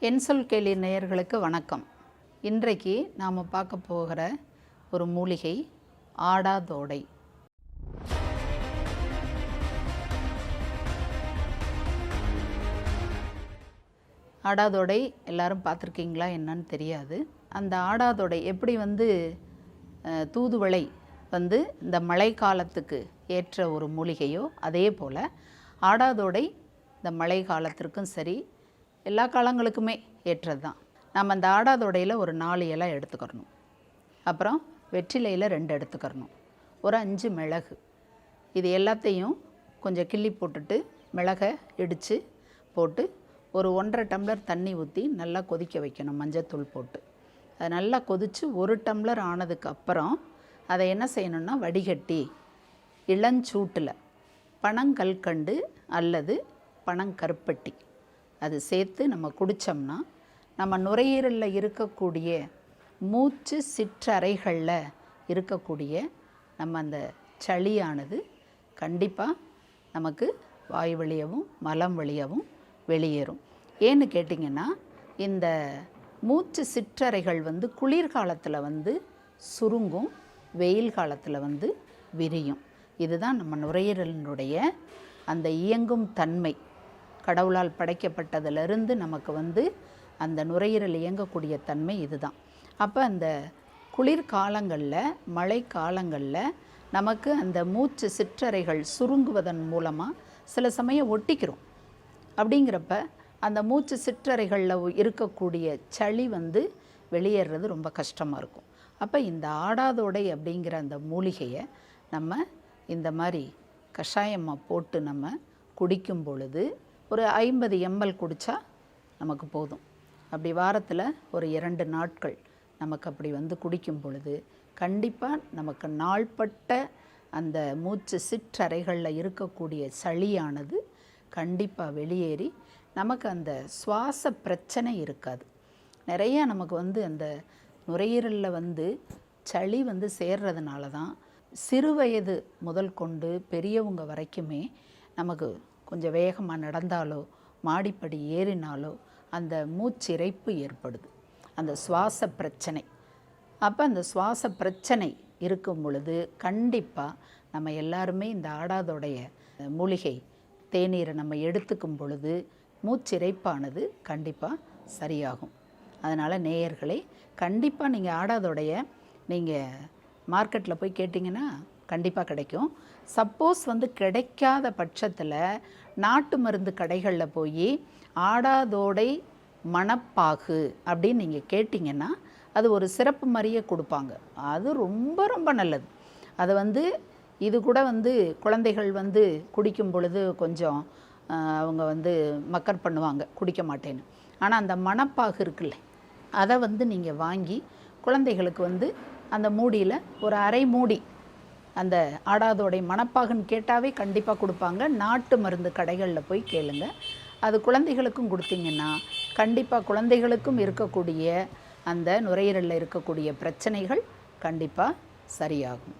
என் சொல் கேளி நேயர்களுக்கு வணக்கம். இன்றைக்கு நாம் பார்க்க போகிற ஒரு மூலிகை ஆடாதோடை. ஆடாதோடை எல்லாரும் பார்த்துருக்கீங்களா என்னன்னு தெரியாது. அந்த ஆடாதோடை எப்படி தூதுவளை இந்த மழை காலத்துக்கு ஏற்ற ஒரு மூலிகையோ அதே போல் ஆடாதோடை இந்த மழை காலத்திற்கும் சரி எல்லா காலங்களுக்குமே ஏற்றது தான். நம்ம அந்த ஆடாதோடையில் ஒரு 4 இலை எடுத்துக்கிறணும். அப்புறம் வெற்றிலையில் 2 எடுத்துக்கிறணும். ஒரு 5 மிளகு. இது எல்லாத்தையும் கொஞ்சம் கிள்ளி போட்டுட்டு மிளகை இடித்து போட்டு ஒரு 1.5 டம்ளர் தண்ணி ஊற்றி நல்லா கொதிக்க வைக்கணும். மஞ்சத்தூள் போட்டு அது நல்லா கொதித்து 1 டம்ளர் ஆனதுக்கு அப்புறம் அதை என்ன செய்யணும்னா வடிகட்டி இளஞ்சூட்டில் பனங்கல்கண்டு அல்லது பனங்கருப்பட்டி அது சேர்த்து நம்ம குடித்தோம்னா நம்ம நுரையீரலில் இருக்கக்கூடிய மூச்சு சிற்றறைகளில் இருக்கக்கூடிய நம்ம அந்த சளியானது கண்டிப்பாக நமக்கு வாய் வழியவும் மலம் வழியவும் வெளியேறும். ஏன்னு கேட்டிங்கன்னா இந்த மூச்சு சிற்றறைகள் குளிர்காலத்தில் சுருங்கும், வெயில் காலத்தில் விரியும். இதுதான் நம்ம நுரையீரலினுடைய அந்த இயங்கும் தன்மை. கடவுளால் படைக்கப்பட்டதிலிருந்து நமக்கு அந்த நுரையீரல் இயங்கக்கூடிய தன்மை இதுதான். அப்போ அந்த குளிர்காலங்களில் மழை காலங்களில் நமக்கு அந்த மூச்சு சிற்றறைகள் சுருங்குவதன் மூலமாக சில சமயம் ஒட்டிக்கிறோம். அப்படிங்கிறப்ப அந்த மூச்சு சிற்றறைகளில் இருக்கக்கூடிய சளி வெளியேறது ரொம்ப கஷ்டமாக இருக்கும். அப்போ இந்த ஆடாதோடை அப்படிங்கிற அந்த மூலிகையை நம்ம இந்த மாதிரி கஷாயமாக போட்டு நம்ம குடிக்கும் பொழுது ஒரு 50 ml குடித்தா நமக்கு போதும். அப்படி வாரத்தில் ஒரு 2 நாட்கள் நமக்கு அப்படி குடிக்கும் பொழுது கண்டிப்பாக நமக்கு நாள்பட்ட அந்த மூச்சு சிற்றறைகளில் இருக்கக்கூடிய சளியானது கண்டிப்பாக வெளியேறி நமக்கு அந்த சுவாச பிரச்சனை இருக்காது. நிறையா நமக்கு அந்த நுரையீரலில் சளி சேர்றதுனால தான் சிறு வயது முதல் கொண்டு பெரியவங்க வரைக்குமே நமக்கு கொஞ்சம் வேகமாக நடந்தாலோ மாடிப்படி ஏறினாலோ அந்த மூச்சிறைப்பு ஏற்படுது, அந்த சுவாச பிரச்சனை. அப்போ அந்த சுவாச பிரச்சனை இருக்கும் பொழுது கண்டிப்பாக நம்ம எல்லாருமே இந்த ஆடாதோடைய மூலிகை தேநீரை நம்ம எடுத்துக்கும் பொழுது மூச்சிறைப்பானது கண்டிப்பாக சரியாகும். அதனால் நேயர்களே, கண்டிப்பாக நீங்கள் ஆடாதோடைய நீங்கள் மார்க்கெட்டில் போய் கேட்டிங்கன்னா கண்டிப்பாக கிடைக்கும். சப்போஸ் கிடைக்காத பட்சத்தில் நாட்டு மருந்து கடைகளில் போய் ஆடாதோடை மணப்பாகு அப்படின்னு நீங்கள் கேட்டிங்கன்னா அது ஒரு சிறப்பு மாதிரியே கொடுப்பாங்க. அது ரொம்ப ரொம்ப நல்லது. அது இது கூட குழந்தைகள் குடிக்கும் பொழுது கொஞ்சம் அவங்க மக்கர் பண்ணுவாங்க, குடிக்க மாட்டேன்னு. ஆனால் அந்த மணப்பாகு இருக்குல்ல, அதை நீங்கள் வாங்கி குழந்தைகளுக்கு அந்த மூடியில் ஒரு அரை மூடி அந்த ஆடாதோடை மணப்பாகுன்னு கேட்டாவே கண்டிப்பாக கொடுப்பாங்க. நாட்டு மருந்து கடைகளில் போய் கேளுங்க. அது குழந்தைகளுக்கும் கொடுத்தீங்கன்னா கண்டிப்பாக குழந்தைகளுக்கும் இருக்கக்கூடிய அந்த நுரையீரலில் இருக்கக்கூடிய பிரச்சனைகள் கண்டிப்பாக சரியாகும்.